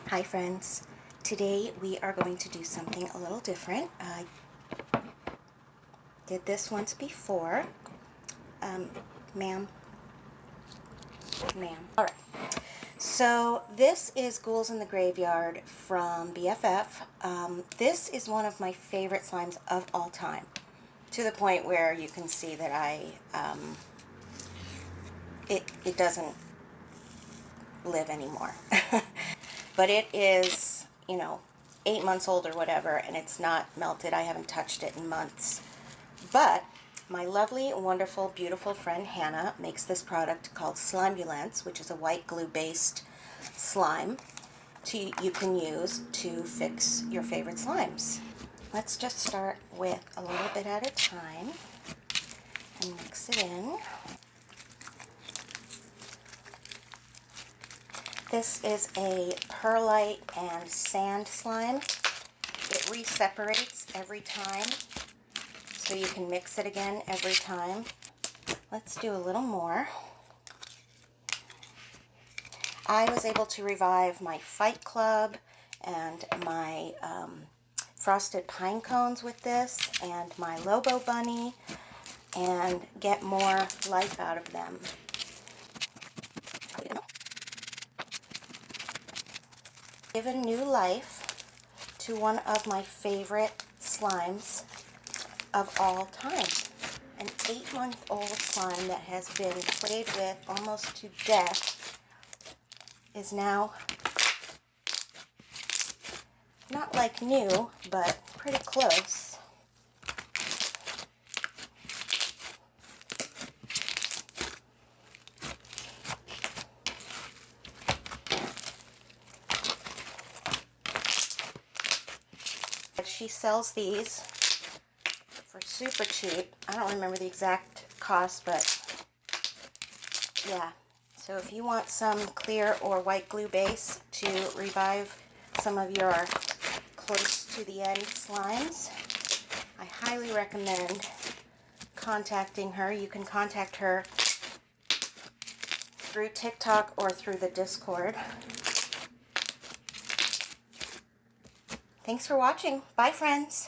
Hi friends, today we are going to do something a little different. I did this once before. Ma'am. Alright, so this is Ghouls in the Graveyard from BFF. This is one of my favorite slimes of all time, to the point where you can see that it doesn't live anymore. But it is, 8 months old or whatever, and it's not melted. I haven't touched it in months. But my lovely, wonderful, beautiful friend Hannah makes this product called Slimebulance, which is a white glue-based slime you can use to fix your favorite slimes. Let's just start with a little bit at a time and mix it in. This is a perlite and sand slime. It re-separates every time, so you can mix it again every time. Let's do a little more. I was able to revive my Fight Club and my frosted pine cones with this, and my Lobo Bunny, and get more life out of them. Given new life to one of my favorite slimes of all time. An 8-month-old slime that has been played with almost to death is now not like new, but pretty close. She sells these for super cheap. I don't remember the exact cost, but yeah. So if you want some clear or white glue base to revive some of your close to the end slimes, I highly recommend contacting her. You can contact her through TikTok or through the Discord. Thanks for watching. Bye, friends.